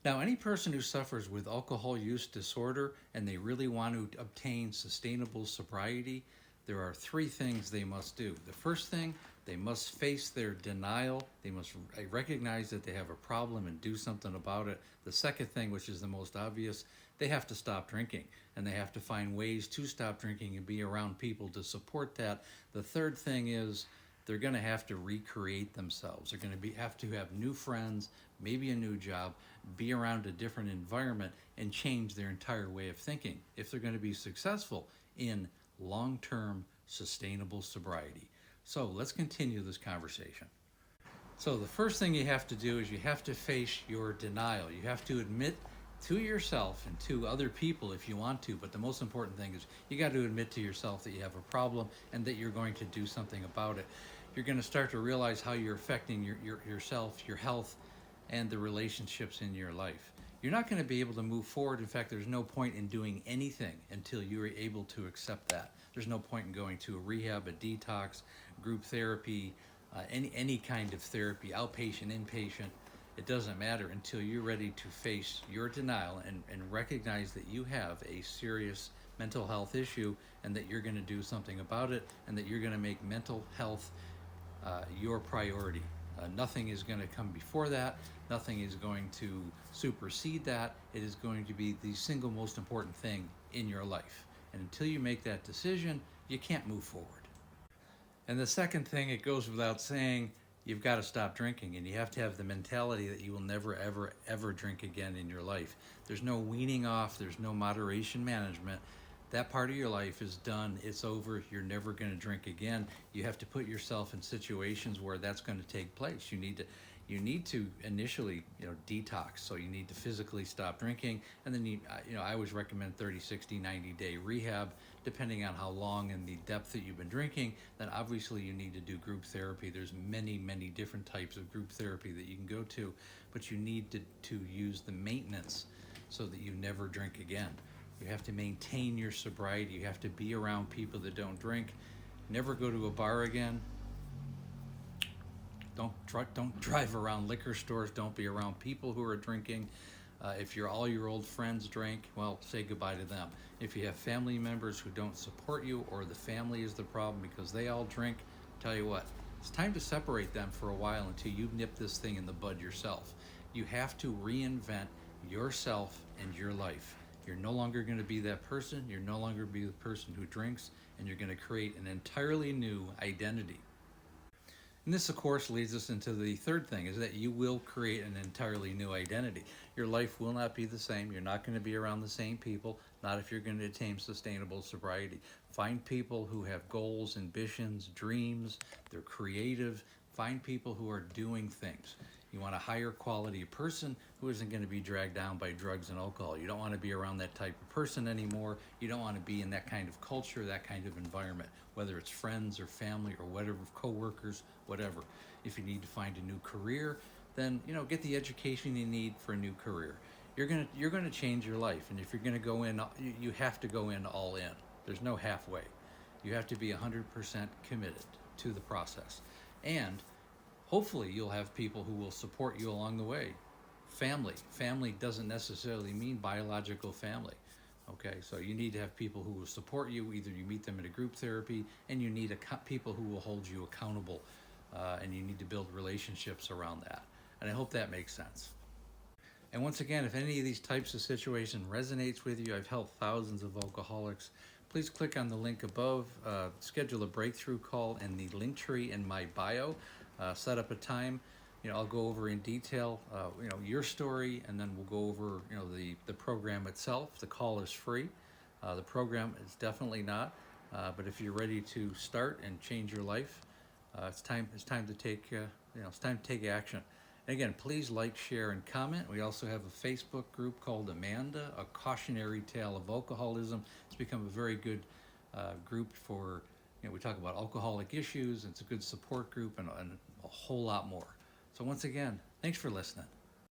Now, any person who suffers with alcohol use disorder and they really want to obtain sustainable sobriety, there are three things they must do. The first thing, they must face their denial. They must recognize that they have a problem and do something about it. The second thing, which is the most obvious, they have to stop drinking, and they have to find ways to stop drinking and be around people to support that. The third thing is they're going to have to recreate themselves. They're going to have to have new friends, maybe a new job, be around a different environment, and change their entire way of thinking if they're going to be successful in long-term sustainable sobriety. So let's continue this conversation. So the first thing you have to do is you have to face your denial. You have to admit to yourself and to other people if you want to, but the most important thing is you got to admit to yourself that you have a problem and that you're going to do something about it. You're going to start to realize how you're affecting yourself, your health, and the relationships in your life. You're not going to be able to move forward. In fact, there's no point in doing anything until you're able to accept that. There's no point in going to a rehab, a detox, group therapy, any kind of therapy, outpatient, inpatient. It doesn't matter until you're ready to face your denial and recognize that you have a serious mental health issue and that you're going to do something about it and that you're going to make mental health your priority. Nothing is going to come before that. Nothing is going to supersede that. It is going to be the single most important thing in your life. And until you make that decision, you can't move forward. And the second thing, it goes without saying, you've got to stop drinking, and you have to have the mentality that you will never, ever, ever drink again in your life. There's no weaning off. There's no moderation management. That part of your life is done. It's over. You're never going to drink again. You have to put yourself in situations where that's going to take place. You need to initially, detox. So you need to physically stop drinking, and then I always recommend 30, 60, 90-day rehab, depending on how long and the depth that you've been drinking. Then obviously you need to do group therapy. There's many, many different types of group therapy that you can go to, but you need to use the maintenance so that you never drink again. You have to maintain your sobriety. You have to be around people that don't drink. Never go to a bar again. Don't drive around liquor stores. Don't be around people who are drinking. If all your old friends drink, well, say goodbye to them. If you have family members who don't support you, or the family is the problem because they all drink, tell you what, it's time to separate them for a while until you nip this thing in the bud yourself. You have to reinvent yourself and your life. You're no longer going to be that person. You're no longer going to be the person who drinks, and you're going to create an entirely new identity. And this, of course, leads us into the third thing, is that you will create an entirely new identity. Your life will not be the same. You're not going to be around the same people, not if you're going to attain sustainable sobriety. Find people who have goals, ambitions, dreams. They're creative. Find people who are doing things. You want a higher quality person who isn't going to be dragged down by drugs and alcohol. You don't want to be around that type of person anymore. You don't want to be in that kind of culture, that kind of environment, whether it's friends or family or whatever, coworkers, whatever. If you need to find a new career, then get the education you need for a new career. You're going to change your life, and if you're going to go in, you have to go in all in. There's no halfway. You have to be 100% committed to the process, and hopefully you'll have people who will support you along the way. Family doesn't necessarily mean biological family. Okay, so you need to have people who will support you. Either you meet them in a group therapy, and you need people who will hold you accountable, and you need to build relationships around that. And I hope that makes sense. And once again, if any of these types of situations resonates with you, I've helped thousands of alcoholics. Please click on the link above, schedule a breakthrough call in the link tree in my bio, set up a time. I'll go over in detail, your story, and then we'll go over, the program itself. The call is free. The program is definitely not. But if you're ready to start and change your life, it's time to take, it's time to take action. And again, please like, share, and comment. We also have a Facebook group called Amanda, A Cautionary Tale of Alcoholism. It's become a very good group for, we talk about alcoholic issues. It's a good support group and a whole lot more. So once again, thanks for listening.